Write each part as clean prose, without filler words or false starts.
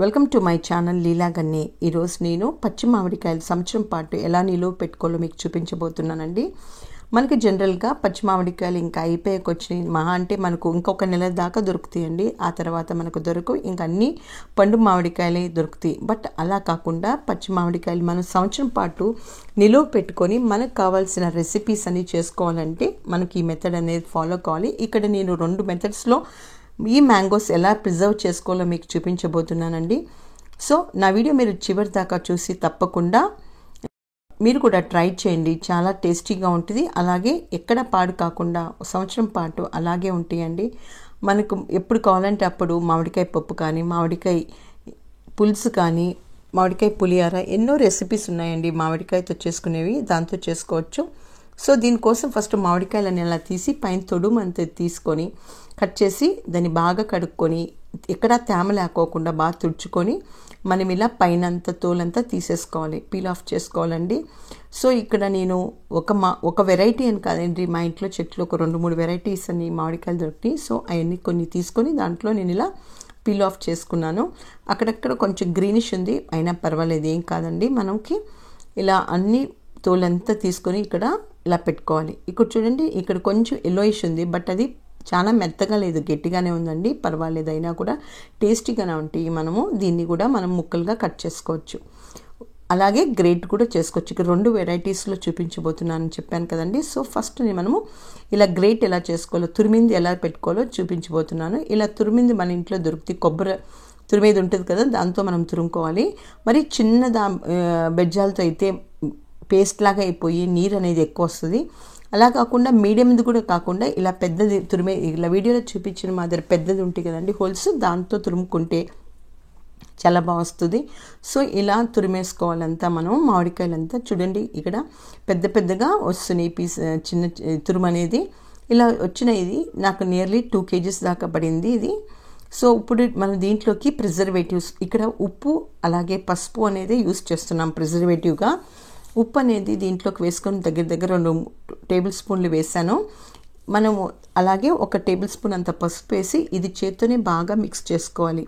Welcome to my channel లీలా గన్ని. ఈరోజు నేను పచ్చి మామిడికాయలు సంవత్సరం పాటు ఎలా నిలువ పెట్టుకోవాలో మీకు చూపించబోతున్నానండి. మనకి జనరల్గా పచ్చి మామిడికాయలు ఇంకా అయిపోయాకొచ్చినాయి మహా అంటే మనకు ఇంకొక నెల దాకా దొరుకుతాయండి. ఆ తర్వాత మనకు దొరకవు, ఇంకా అన్నీ పండు మామిడికాయలే దొరుకుతాయి. బట్ అలా కాకుండా పచ్చి మామిడికాయలు మనం సంవత్సరం పాటు నిలువ పెట్టుకొని మనకు కావాల్సిన రెసిపీస్ అన్ని చేసుకోవాలంటే మనకి ఈ మెథడ్ అనేది ఫాలో కావాలి. ఇక్కడ నేను 2 మెథడ్స్లో ఈ మ్యాంగోస్ ఎలా ప్రిజర్వ్ చేసుకోవాలో మీకు చూపించబోతున్నానండి. సో నా వీడియో మీరు చివరి దాకా చూసి తప్పకుండా మీరు కూడా ట్రై చేయండి. చాలా టేస్టీగా ఉంటుంది, అలాగే ఎక్కడ పాడు కాకుండా సంవత్సరం పాటు అలాగే ఉంటాయండి. మనకు ఎప్పుడు కావాలంటే అప్పుడు మామిడికాయ పప్పు కానీ, మామిడికాయ పులుసు కానీ, మామిడికాయ పులిహార ఎన్నో రెసిపీస్ ఉన్నాయండి మామిడికాయతో చేసుకునేవి, దాంతో చేసుకోవచ్చు. సో దీనికోసం ఫస్ట్ మామిడికాయలని అలా తీసి పైన తొడుము అంతా తీసుకొని కట్ చేసి దాన్ని బాగా కడుక్కొని ఎక్కడా తేమ లేకోకుండా బాగా తుడుచుకొని మనం ఇలా పైన అంతా తోలంతా తీసేసుకోవాలి, పీల్ ఆఫ్ చేసుకోవాలండి. సో ఇక్కడ నేను ఒక వెరైటీ అని కాదండి, మా ఇంట్లో చెట్లు ఒక 2-3 వెరైటీస్ అన్ని మామిడికాయలు దొరికినాయి. సో అవన్నీ కొన్ని తీసుకొని దాంట్లో నేను ఇలా పీల్ ఆఫ్ చేసుకున్నాను. అక్కడక్కడ కొంచెం గ్రీనిష్ ఉంది, అయినా పర్వాలేదు, ఏం కాదండి. మనకి ఇలా అన్ని తోలంతా తీసుకొని ఇక్కడ ఇలా పెట్టుకోవాలి. ఇక్కడ చూడండి, ఇక్కడ కొంచెం ఎల్లోయిష్ ఉంది, బట్ అది చాలా మెత్తగా లేదు, గట్టిగానే ఉందండి, పర్వాలేదు, అయినా కూడా టేస్టీగానే ఉంటాయి. దీన్ని కూడా మనం ముక్కలుగా కట్ చేసుకోవచ్చు, అలాగే గ్రేట్ కూడా చేసుకోవచ్చు. ఇక్కడ 2 వెరైటీస్లో చూపించబోతున్నానని చెప్పాను కదండి. సో ఫస్ట్ మనము ఇలా గ్రేట్ ఎలా చేసుకోవాలో, తురిమింది ఎలా పెట్టుకోవాలో చూపించబోతున్నాను. ఇలా తురిమింది మన ఇంట్లో దొరుకుతాయి, కొబ్బరి తురిమేది ఉంటుంది కదా, దాంతో మనం తురుముకోవాలి. మరి చిన్న బెజ్జాలతో అయితే పేస్ట్ లాగా అయిపోయి నీరు అనేది ఎక్కువ వస్తుంది. అలా కాకుండా మీడియంది కూడా కాకుండా ఇలా పెద్దది ఇలా వీడియోలో చూపించిన మాదిరి పెద్దది ఉంటుంది కదండి హోల్స్, దాంతో తురుముకుంటే చాలా బాగా వస్తుంది. సో ఇలా తురిమేసుకోవాలంతా మనం మామిడికాయలంతా. చూడండి ఇక్కడ పెద్దగా వస్తున్నాయి పీస్, చిన్న తురుము అనేది ఇలా వచ్చిన. ఇది నాకు నియర్లీ 2 kgs దాకా పడింది ఇది. సో ఇప్పుడు మనం దీంట్లోకి ప్రిజర్వేటివ్స్, ఇక్కడ ఉప్పు అలాగే పసుపు అనేది యూస్ చేస్తున్నాం ప్రిజర్వేటివ్గా. ఉప్పు అనేది దీంట్లోకి వేసుకొని దగ్గర 2 టేబుల్ స్పూన్లు వేసాను. మనము అలాగే 1 టేబుల్ స్పూన్ అంత పసుపు వేసి ఇది చేత్తోనే బాగా మిక్స్ చేసుకోవాలి.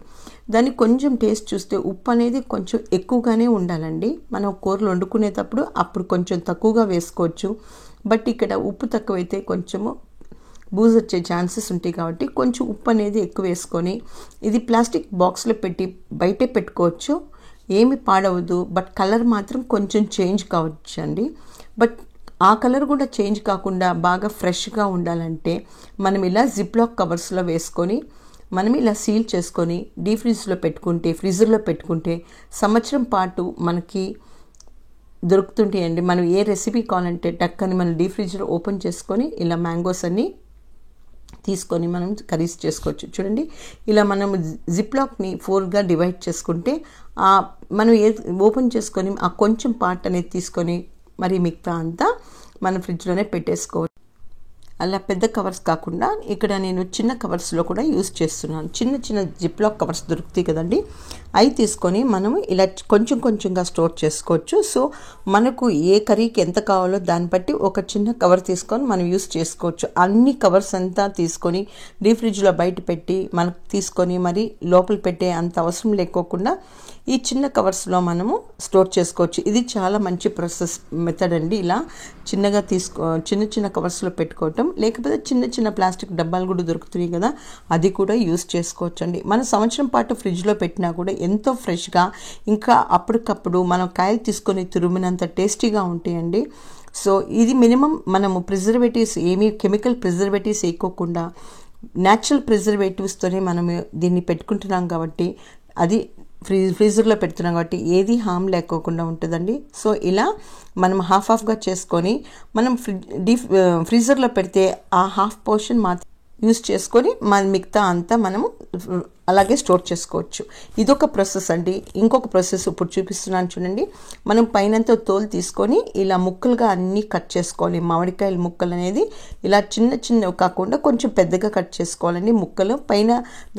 దాన్ని కొంచెం టేస్ట్ చూస్తే ఉప్పు అనేది కొంచెం ఎక్కువగానే ఉండాలండి. మనం కూరలు వండుకునేటప్పుడు అప్పుడు కొంచెం తక్కువగా వేసుకోవచ్చు. బట్ ఇక్కడ ఉప్పు తక్కువైతే కొంచెము బూజు వచ్చే ఛాన్సెస్ ఉంటాయి, కాబట్టి కొంచెం ఉప్పు అనేది ఎక్కువ వేసుకొని ఇది ప్లాస్టిక్ బాక్స్లో పెట్టి బయటే పెట్టుకోవచ్చు, ఏమి పాడవద్దు. బట్ కలర్ మాత్రం కొంచెం చేంజ్ కావచ్చు అండి. బట్ ఆ కలర్ కూడా చేంజ్ కాకుండా బాగా ఫ్రెష్గా ఉండాలంటే మనం ఇలా జిప్లాక్ కవర్స్లో వేసుకొని మనం ఇలా సీల్ చేసుకొని ఫ్రీజర్లో పెట్టుకుంటే సంవత్సరం పాటు మనకి దొరుకుతుంటాయండి. మనం ఏ రెసిపీ కావాలంటే టక్కని మనం డీప్ ఫ్రిడ్జ్లో ఓపెన్ చేసుకొని ఇలా మ్యాంగోస్ అన్ని తీసుకొని మనం కర్రీస్ చేసుకోవచ్చు. చూడండి, ఇలా మనం జిప్లాక్ని 4గా డివైడ్ చేసుకుంటే మనం ఓపెన్ చేసుకొని ఆ కొంచెం పార్ట్ అనేది తీసుకొని మరి మిగతా అంతా మనం ఫ్రిడ్జ్లోనే పెట్టేసుకోవచ్చు. అలా పెద్ద కవర్స్ కాకుండా ఇక్కడ నేను చిన్న కవర్స్లో కూడా యూస్ చేస్తున్నాను. చిన్న జిప్లాక్ కవర్స్ దొరుకుతాయి కదండి, అవి తీసుకొని మనము ఇలా కొంచెంగా స్టోర్ చేసుకోవచ్చు. సో మనకు ఏ కర్రీకి ఎంత కావాలో దాన్ని బట్టి ఒక చిన్న కవర్ తీసుకొని మనం యూస్ చేసుకోవచ్చు. అన్ని కవర్స్ అంతా తీసుకొని డీప్ ఫ్రిడ్జ్లో బయట పెట్టి మనకు తీసుకొని మరి లోపల పెట్టే అంత అవసరం లేకోకుండా ఈ చిన్న కవర్స్లో మనము స్టోర్ చేసుకోవచ్చు. ఇది చాలా మంచి మెథడ్ అండి. ఇలా చిన్న కవర్స్లో పెట్టుకోవటం, లేకపోతే చిన్న ప్లాస్టిక్ డబ్బాలు కూడా దొరుకుతున్నాయి కదా, అది కూడా యూస్ చేసుకోవచ్చు అండి. మన సంవత్సరం పాటు ఫ్రిడ్జ్లో పెట్టినా కూడా ఎంతో ఫ్రెష్గా, ఇంకా అప్పటికప్పుడు మనం కాయలు తీసుకొని తురిమినంత టేస్టీగా ఉంటాయండి. సో ఇది మినిమం మనము ప్రిజర్వేటివ్స్, ఏమీ కెమికల్ ప్రిజర్వేటివ్స్ వేయకోకుండా న్యాచురల్ ప్రిజర్వేటివ్స్తోనే మనము దీన్ని పెట్టుకుంటున్నాం కాబట్టి, అది ఫ్రీజర్లో పెడుతున్నాం కాబట్టి ఏది హామ్ లేకోకుండా ఉంటుందండి. సో ఇలా మనం హాఫ్గా చేసుకొని మనం ఫ్రీజర్లో పెడితే ఆ హాఫ్ పోర్షన్ మాత్రం యూస్ చేసుకొని మిగతా అంతా మనము అలాగే స్టోర్ చేసుకోవచ్చు. ఇదొక ప్రాసెస్ అండి. ఇంకొక ప్రాసెస్ ఇప్పుడు చూపిస్తున్నాను చూడండి. మనం పైనంతా తోలు తీసుకొని ఇలా ముక్కలుగా అన్నీ కట్ చేసుకోవాలి. మామిడికాయల ముక్కలు అనేది ఇలా చిన్నవి కాకుండా కొంచెం పెద్దగా కట్ చేసుకోవాలండి ముక్కలు.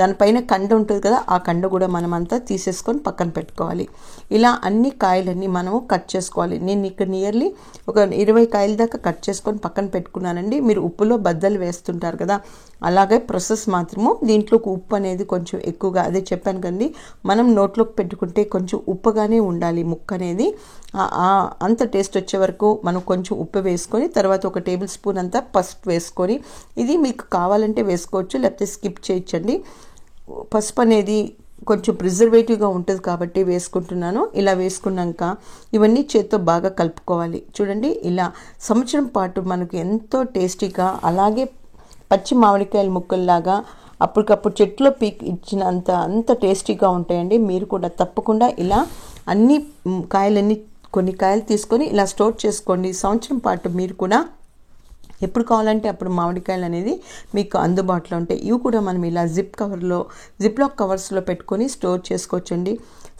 దానిపైన కండ ఉంటుంది కదా, ఆ కండ కూడా మనం అంతా తీసేసుకొని పక్కన పెట్టుకోవాలి. ఇలా అన్ని కాయలన్నీ మనము కట్ చేసుకోవాలి. నేను ఇక్కడ నియర్లీ ఒక 20 కాయల దాకా కట్ చేసుకొని పక్కన పెట్టుకున్నానండి. మీరు ఉప్పులో బద్దలు వేస్తుంటారు కదా, అలాగే ప్రాసెస్ మాత్రము దీంట్లోకి ఉప్పు అనేది కొంచెం ఎక్కువగా, అదే చెప్పాను కండి, మనం నోట్లోకి పెట్టుకుంటే కొంచెం ఉప్పుగానే ఉండాలి ముక్క అనేది. అంత టేస్ట్ వచ్చే వరకు మనం కొంచెం ఉప్పు వేసుకొని తర్వాత 1 టేబుల్ స్పూన్ అంతా పసుపు వేసుకొని, ఇది మీకు కావాలంటే వేసుకోవచ్చు, లేకపోతే స్కిప్ చేయొచ్చండి. పసుపు అనేది కొంచెం ప్రిజర్వేటివ్గా ఉంటుంది కాబట్టి వేసుకుంటున్నాను. ఇలా వేసుకున్నాక ఇవన్నీ చేత్తో బాగా కలుపుకోవాలి. చూడండి, ఇలా సంవత్సరం పాటు మనకు ఎంతో టేస్టీగా, అలాగే పచ్చి మామిడికాయల ముక్కల్లాగా అప్పటికప్పుడు చెట్లో పీక్ ఇచ్చిన అంత టేస్టీగా ఉంటాయండి. మీరు కూడా తప్పకుండా ఇలా కొన్ని కాయలు తీసుకొని ఇలా స్టోర్ చేసుకోండి. సంవత్సరం పాటు మీరు కూడా ఎప్పుడు కావాలంటే అప్పుడు మామిడికాయలు అనేది మీకు అందుబాటులో ఉంటాయి. ఇవి కూడా మనం ఇలా జిప్లాక్ కవర్స్లో పెట్టుకొని స్టోర్ చేసుకోవచ్చండి.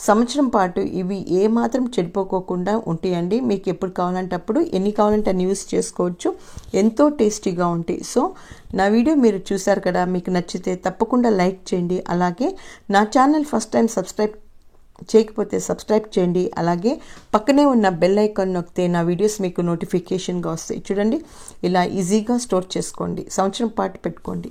సంవత్సరం పాటు ఇవి ఏమాత్రం చెడిపోకోకుండా ఉంటాయండి. మీకు ఎప్పుడు కావాలంటే అప్పుడు, ఎన్ని కావాలంటే అన్ని యూస్ చేసుకోవచ్చు. ఎంతో టేస్టీగా ఉంటాయి. సో నా వీడియో మీరు చూసారు కదా, మీకు నచ్చితే తప్పకుండా లైక్ చేయండి. అలాగే నా ఛానల్ ఫస్ట్ టైం సబ్స్క్రైబ్ చేయకపోతే సబ్స్క్రైబ్ చేయండి. అలాగే పక్కనే ఉన్న బెల్ ఐకాన్ నొక్కితే నా వీడియోస్ మీకు నోటిఫికేషన్గా వస్తాయి. చూడండి, ఇలా ఈజీగా స్టోర్ చేసుకోండి, సంవత్సరం పాటు పెట్టుకోండి.